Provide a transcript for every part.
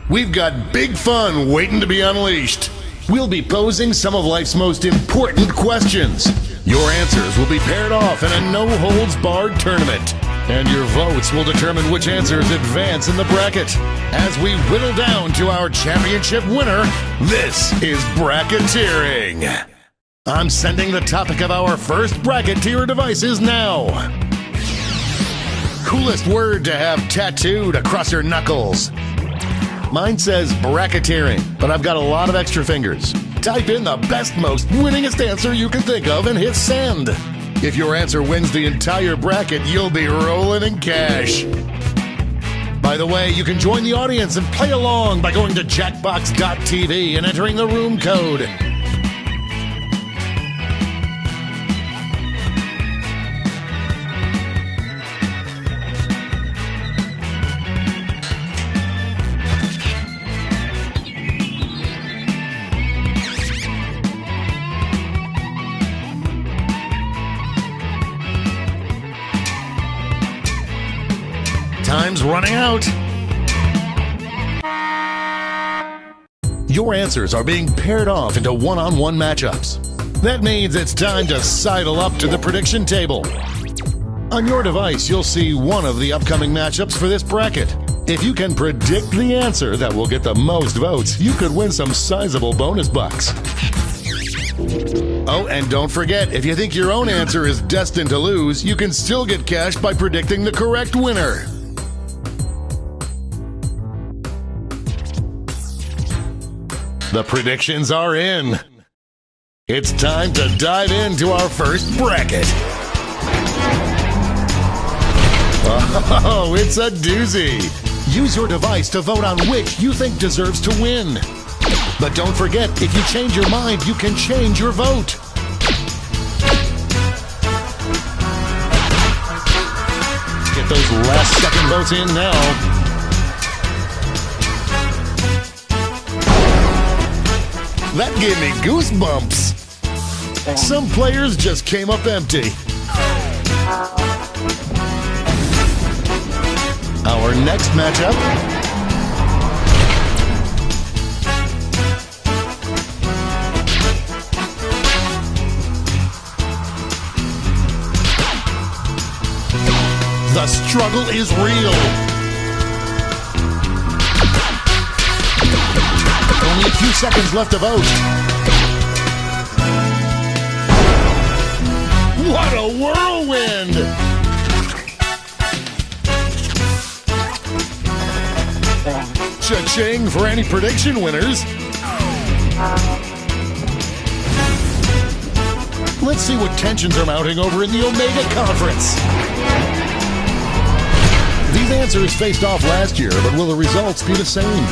We've got big fun waiting to be unleashed. We'll be posing some of life's most important questions. Your answers will be paired off in a no-holds-barred tournament. And your votes will determine which answers advance in the bracket. As we whittle down to our championship winner, this is bracketeering. I'm sending the topic of our first bracket to your devices now. Coolest word to have tattooed across your knuckles. Mine says bracketeering, but I've got a lot of extra fingers. Type in the best, most winningest answer you can think of and hit send. If your answer wins the entire bracket, you'll be rolling in cash. By the way, you can join the audience and play along by going to jackbox.tv and entering the room code. Time's running out. Your answers are being paired off into one-on-one matchups. That means it's time to sidle up to the prediction table. On your device, you'll see one of the upcoming matchups for this bracket. If you can predict the answer that will get the most votes, you could win some sizable bonus bucks. Oh, and don't forget, if you think your own answer is destined to lose, you can still get cash by predicting the correct winner. The predictions are in. It's time to dive into our first bracket. Oh, it's a doozy. Use your device to vote on which you think deserves to win. But don't forget, if you change your mind, you can change your vote. Get those last second votes in now. That gave me goosebumps. Some players just came up empty. Our next matchup. The struggle is real. Only a few seconds left to vote. What a whirlwind! Cha-ching for any prediction winners. Let's see what tensions are mounting over in the Omega Conference. These answers faced off last year, but will the results be the same?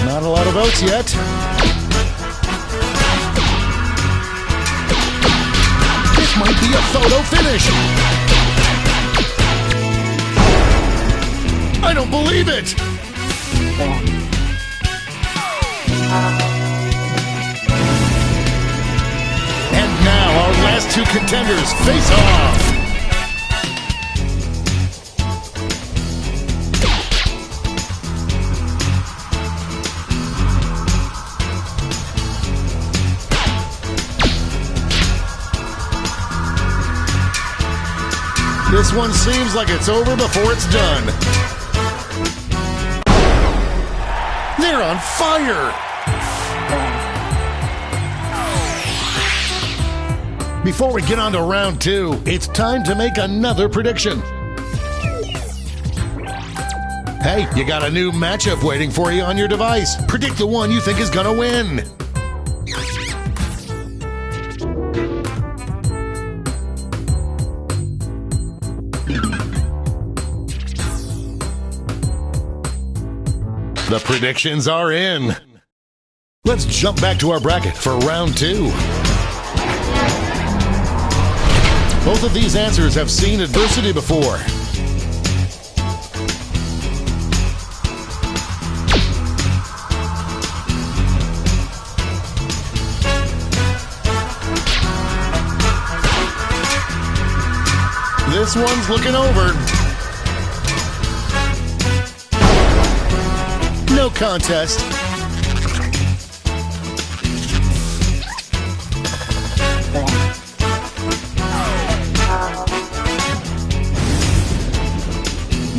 Not a lot of votes yet. This might be a photo finish. I don't believe it. And now our last two contenders face off. This one seems like it's over before it's done. They're on fire! Before we get on to round two, it's time to make another prediction. Hey, you got a new matchup waiting for you on your device. Predict the one you think is gonna win. The predictions are in. Let's jump back to our bracket for round two. Both of these answers have seen adversity before. This one's looking over. No contest.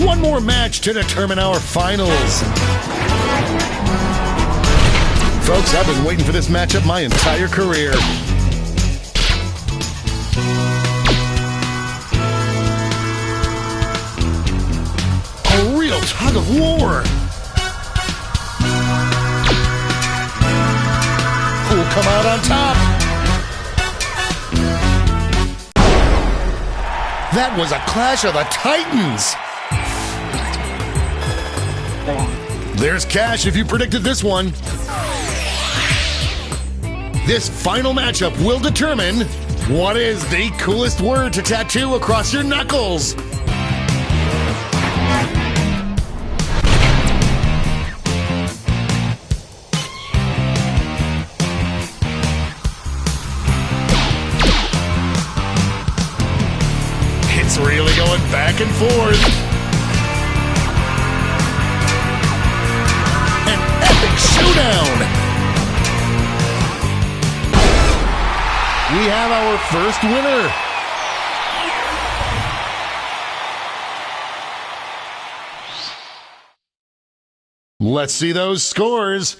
One more match to determine our finals. Folks, I've been waiting for this matchup my entire career. A real tug of war. Who will come out on top? That was a clash of the Titans. There's cash if you predicted this one. This final matchup will determine what is the coolest word to tattoo across your knuckles. It's really going back and forth. Showdown! We have our first winner. Let's see those scores.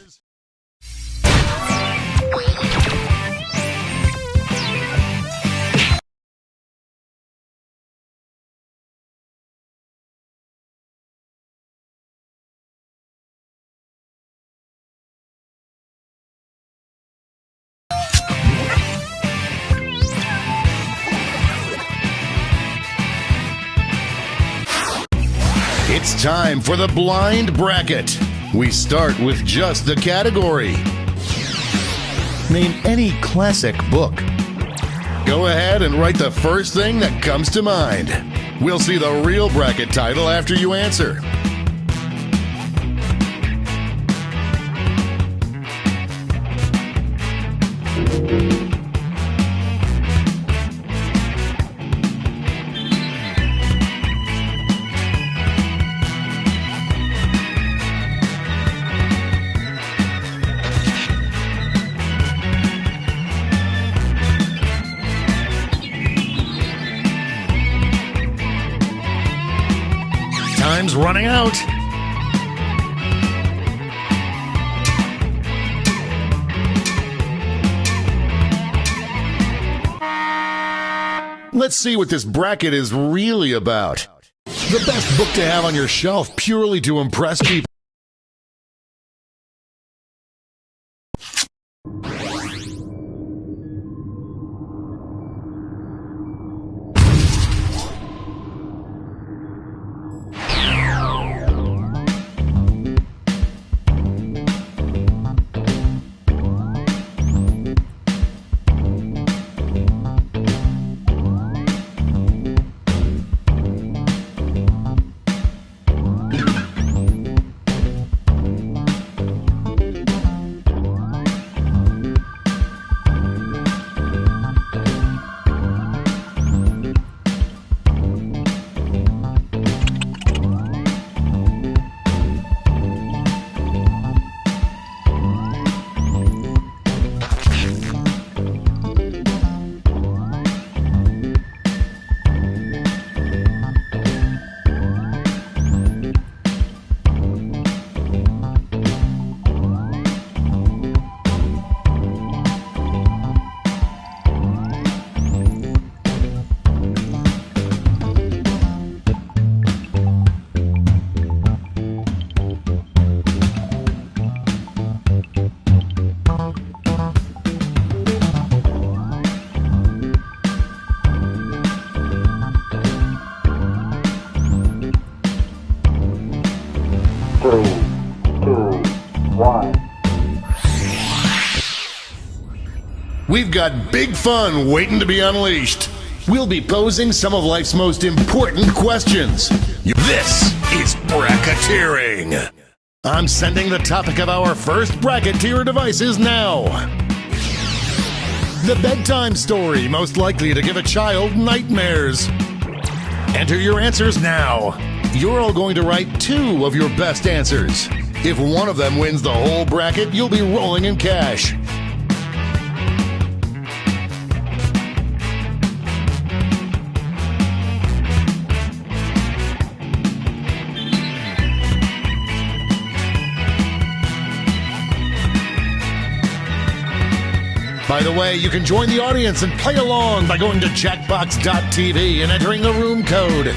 It's time for the blind bracket. We start with just the category. Name any classic book. Go ahead and write the first thing that comes to mind. We'll see the real bracket title after you answer. Time's running out. Let's see what this bracket is really about. The best book to have on your shelf purely to impress people. We've got big fun waiting to be unleashed. We'll be posing some of life's most important questions. This is bracketeering. I'm sending the topic of our first bracket to your devices now. The bedtime story most likely to give a child nightmares. Enter your answers now. You're all going to write 2 of your best answers. If one of them wins the whole bracket, you'll be rolling in cash. By the way, you can join the audience and play along by going to jackbox.tv and entering the room code.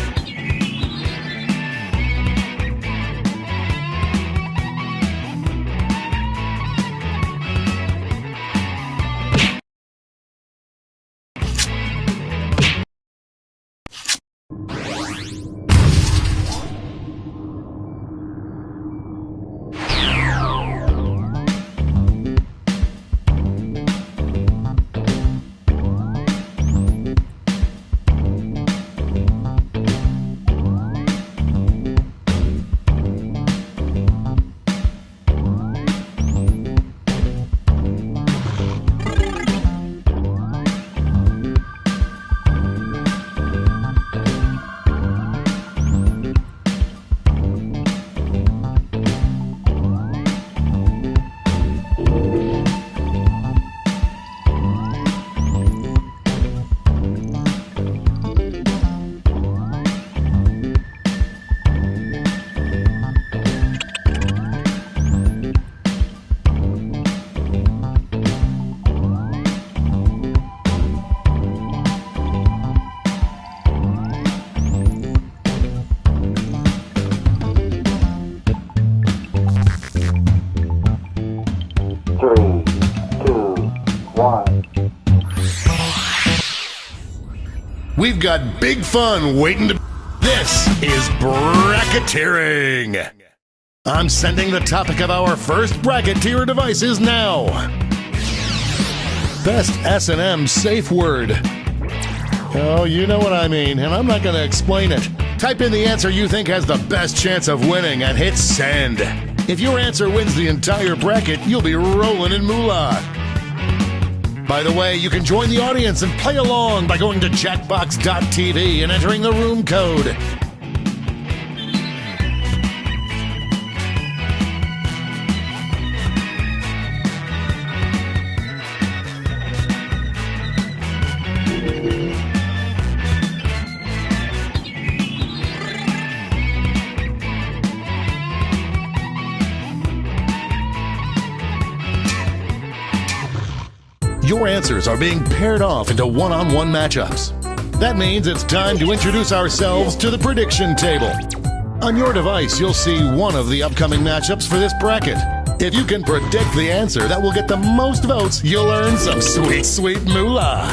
We've got big fun waiting to... This is bracketeering. I'm sending the topic of our first bracket to your devices now. best S&M safe word? Oh, you know what I mean, and I'm not going to explain it. Type in the answer you think has the best chance of winning and hit send. If your answer wins the entire bracket, you'll be rolling in moolah. By the way, you can join the audience and play along by going to jackbox.tv and entering the room code. Your answers are being paired off into one-on-one matchups. That means it's time to introduce ourselves to the prediction table. On your device, you'll see one of the upcoming matchups for this bracket. If you can predict the answer that will get the most votes, you'll earn some sweet, sweet moolah.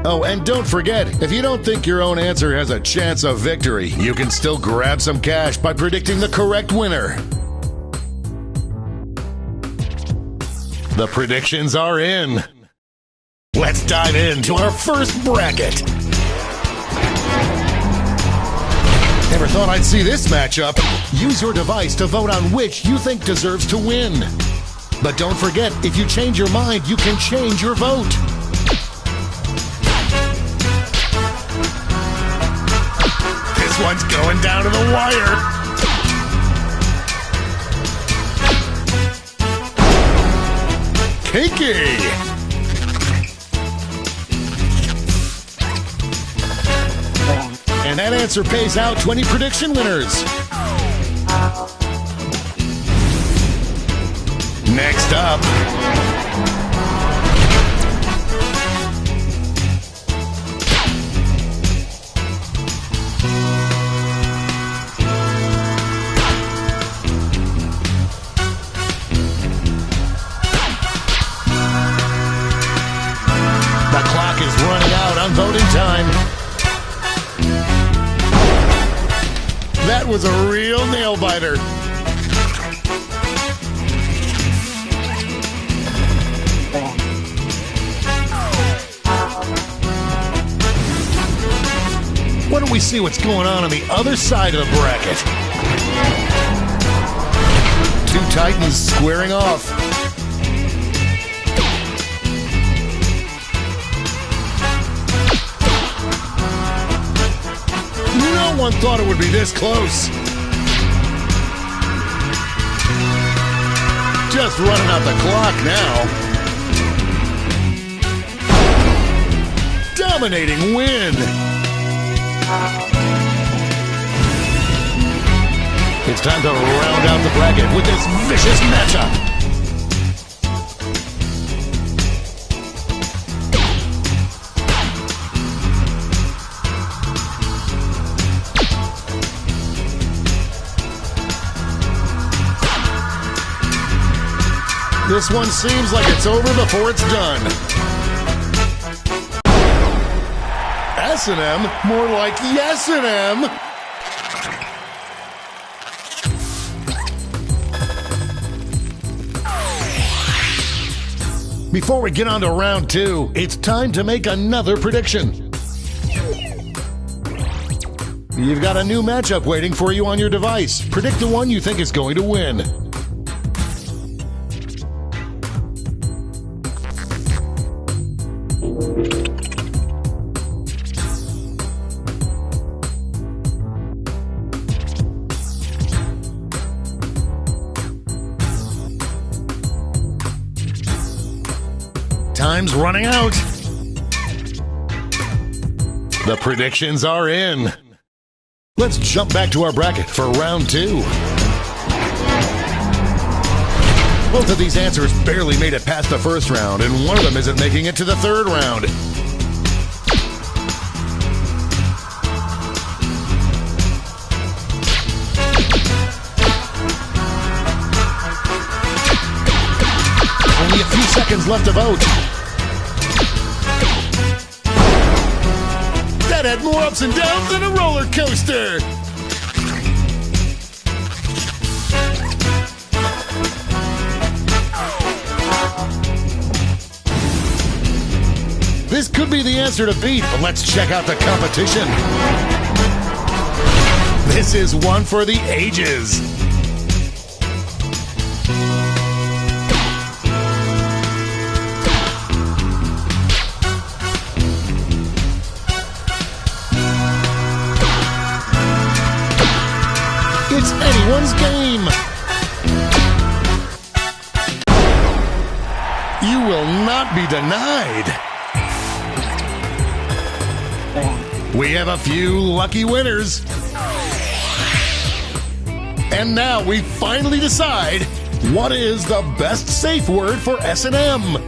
Oh, and don't forget, if you don't think your own answer has a chance of victory, you can still grab some cash by predicting the correct winner. The predictions are in. Let's dive into our first bracket. Never thought I'd see this matchup. Use your device to vote on which you think deserves to win. But don't forget, if you change your mind, you can change your vote. This one's going down to the wire. Cakey! And that answer pays out 20 prediction winners. Next up. The clock is running out on voting time. That was a real nail-biter. Why don't we see what's going on the other side of the bracket? Two titans squaring off. No one thought it would be this close. Just running out the clock now. Dominating win. It's time to round out the bracket with this vicious matchup. This one seems like it's over before it's done. S&M? More like yes-and-M. Before we get on to round two, it's time to make another prediction. You've got a new matchup waiting for you on your device. Predict the one you think is going to win. Time's running out. The predictions are in. Let's jump back to our bracket for round two. Both of these answers barely made it past the first round, and one of them isn't making it to the third round. Only a few seconds left to vote. That had more ups and downs than a roller coaster. This could be the answer to beat, but let's check out the competition. This is one for the ages. It's anyone's game. You will not be denied. We have a few lucky winners. And now we finally decide what is the best safe word for S&M.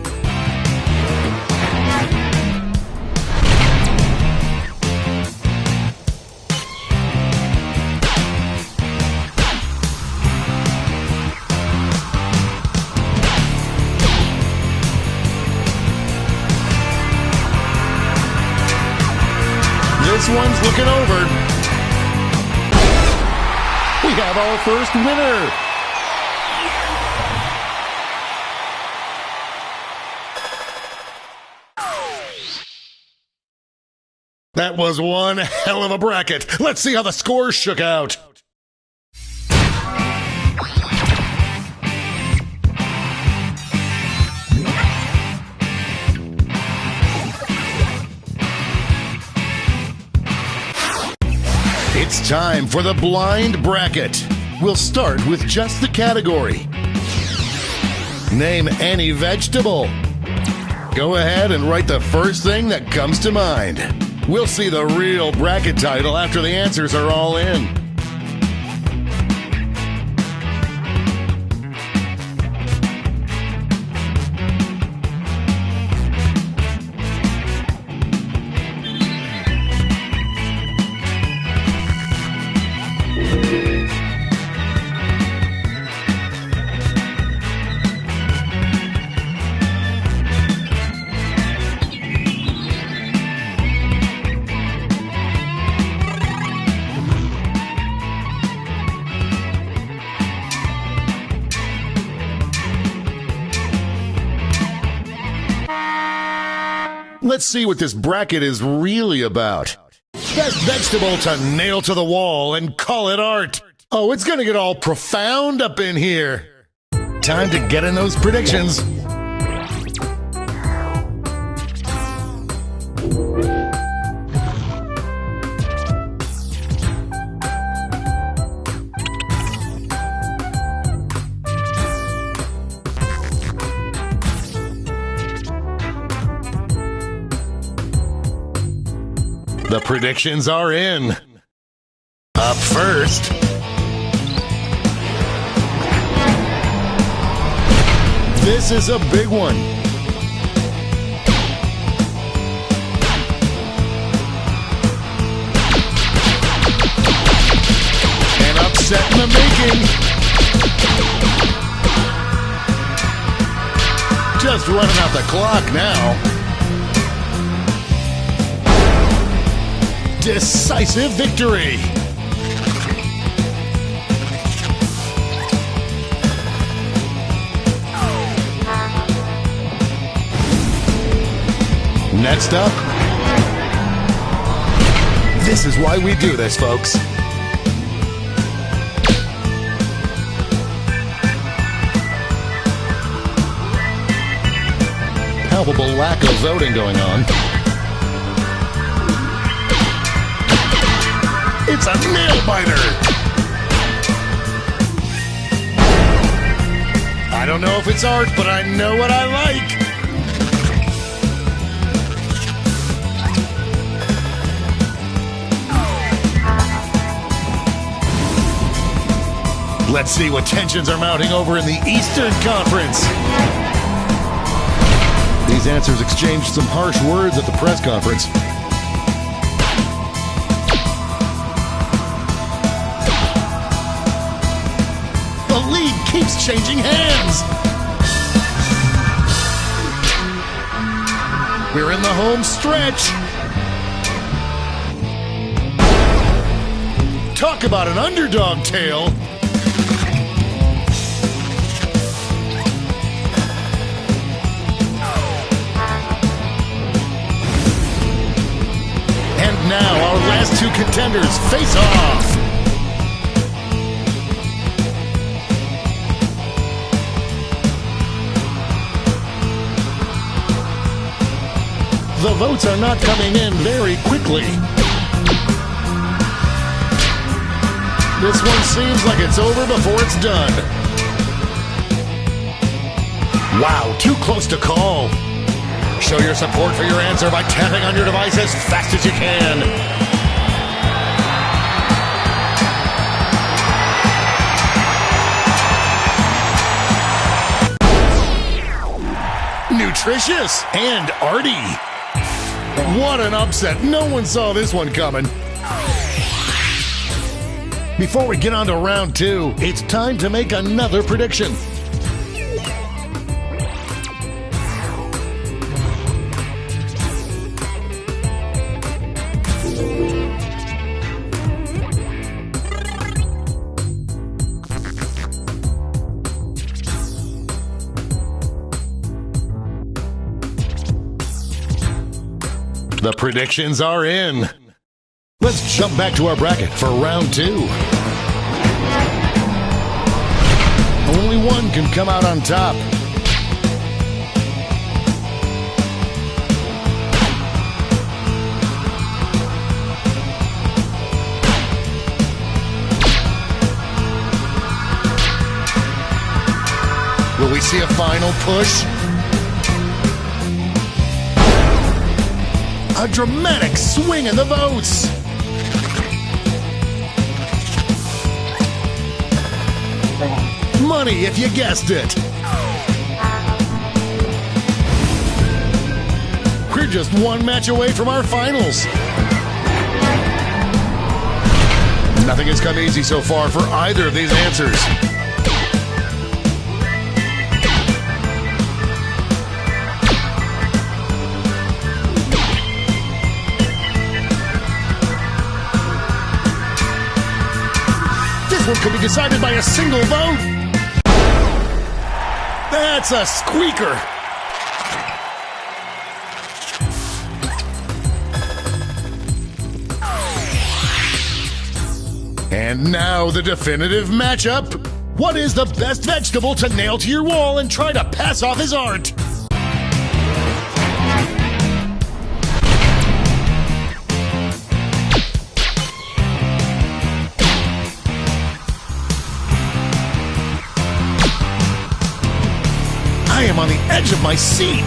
This one's looking over. We have our first winner. That was one hell of a bracket. Let's see how the scores shook out. It's time for the blind bracket. We'll start with just the category. Name any vegetable. Go ahead and write the first thing that comes to mind. We'll see the real bracket title after the answers are all in. Let's see what this bracket is really about. Best vegetable to nail to the wall and call it art. Oh, it's gonna get all profound up in here. Time to get in those predictions. The predictions are in. Up first, this is a big one. An upset in the making. Just running out the clock now. Decisive victory. Next up, this is why we do this, folks. Palpable lack of voting going on. It's a nail-biter! I don't know if it's art, but I know what I like! Let's see what tensions are mounting over in the Eastern Conference. These answers exchanged some harsh words at the press conference. The lead keeps changing hands. We're in the home stretch. Talk about an underdog tale. last two contenders face off. The votes are not coming in very quickly. This one seems like it's over before it's done. Wow, too close to call. Show your support for your answer by tapping on your device as fast as you can. Nutritious and arty. What an upset. No one saw this one coming. Before we get on to round two, it's time to make another prediction. The predictions are in. Let's jump back to our bracket for round two. Only one can come out on top. Will we see a final push? A dramatic swing in the votes. Money if you guessed it. We're just one match away from our finals. Nothing has come easy so far for either of these answers. This one could be decided by a single vote. That's a squeaker. And now the definitive matchup. What is the best vegetable to nail to your wall and try to pass off as art? I am on the edge of my seat.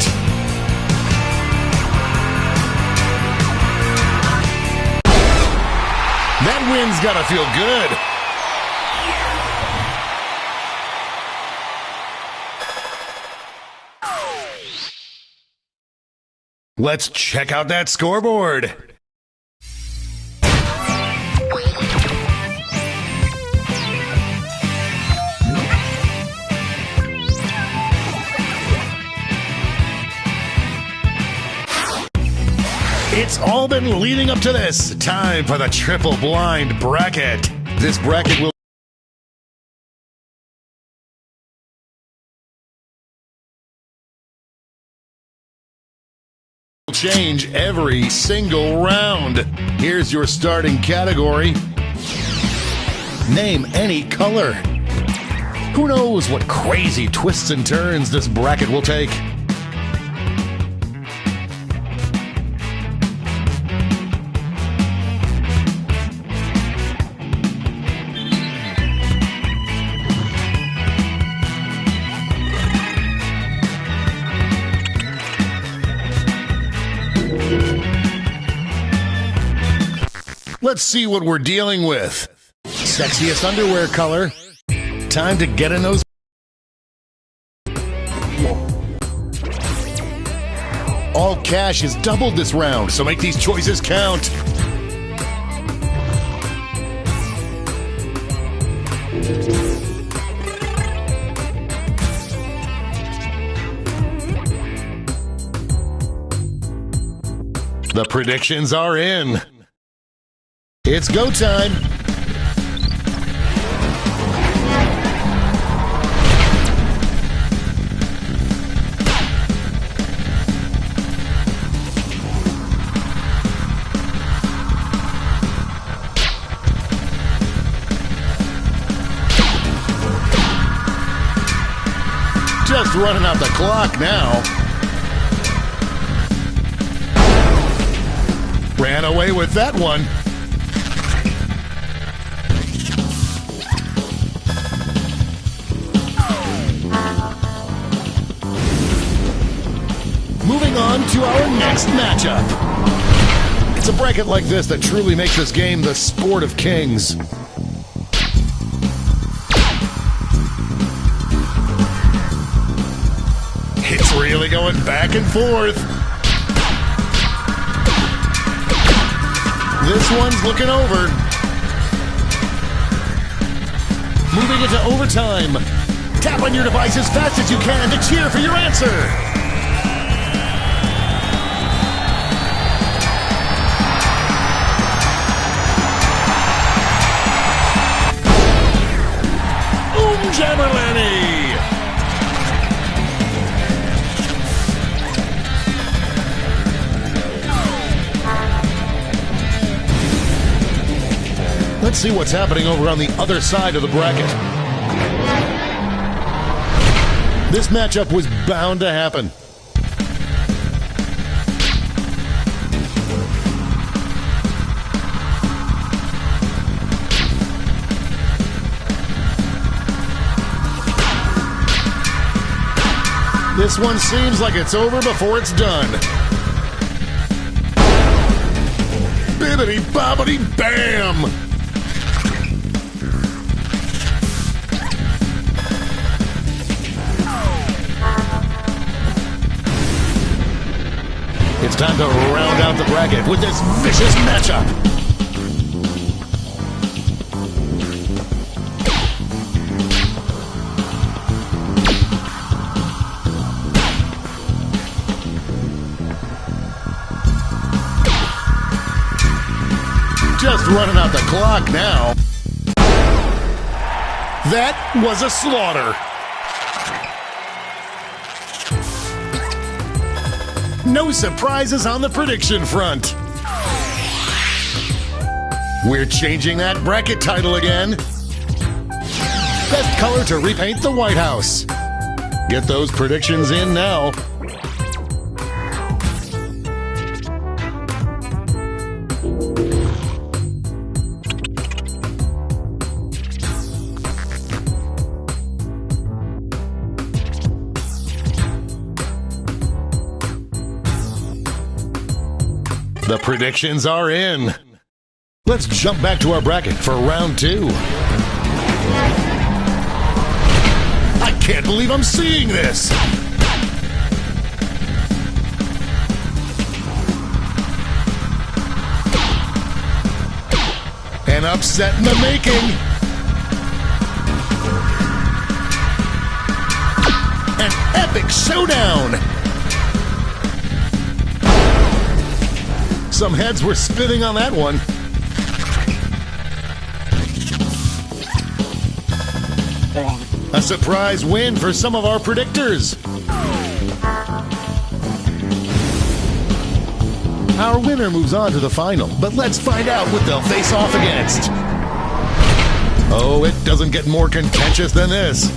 That wind's gotta feel good. Let's check out that scoreboard. It's all been leading up to this. Time for the triple blind bracket. This bracket will change every single round. Here's your starting category. Name any color. Who knows what crazy twists and turns this bracket will take? Let's see what we're dealing with. Sexiest underwear color. Time to get in those. All cash is doubled this round, so make these choices count. The predictions are in. It's go time. Just running out the clock now. Ran away with that one. Moving on to our next matchup. It's a bracket like this that truly makes this game the sport of kings. It's really going back and forth. This one's looking over. Moving into overtime. Tap on your device as fast as you can to cheer for your answer. Jammerlanny! Let's see what's happening over on the other side of the bracket. This matchup was bound to happen. This one seems like it's over before it's done. Bibbidi bobbidi bam! It's time to round out the bracket with this vicious matchup. Just running out the clock now. That was a slaughter. No surprises on the prediction front. We're changing that bracket title again. Best color to repaint the White House. Get those predictions in now. The predictions are in. Let's jump back to our bracket for round 2. I can't believe I'm seeing this. An upset in the making. An epic showdown. Some heads were spinning on that one. A surprise win for some of our predictors. Our winner moves on to the final, but let's find out what they'll face off against. Oh, it doesn't get more contentious than this.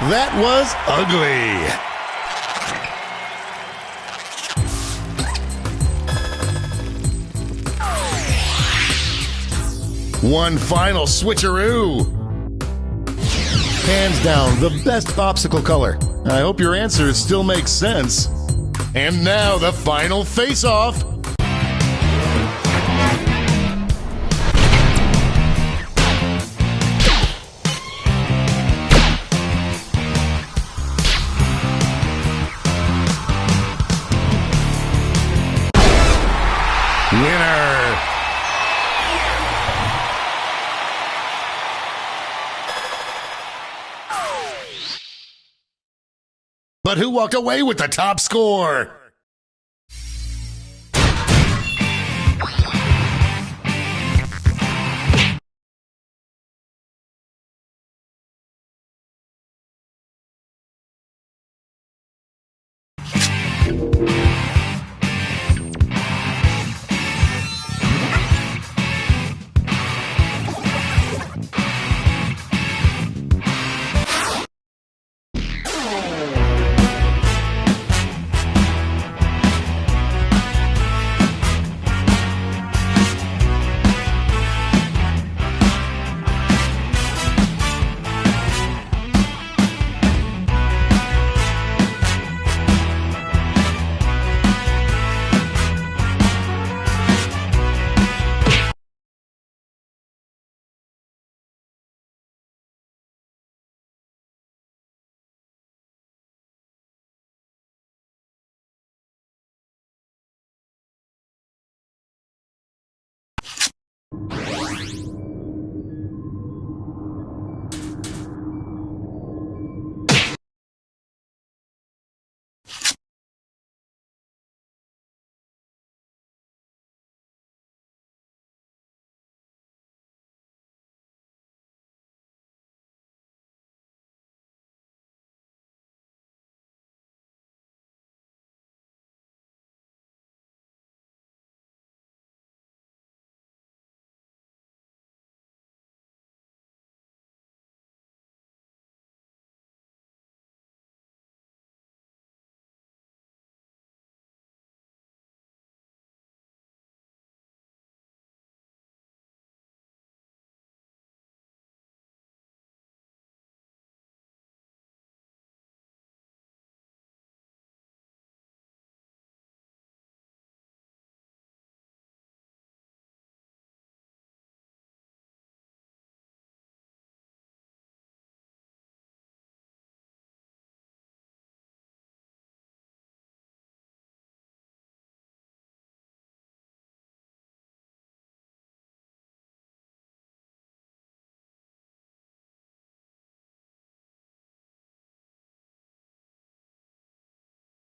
That was ugly. One final switcheroo. Hands down, the best popsicle color. I hope your answers still make sense. And now the final face-off. Winner! But who walked away with the top score?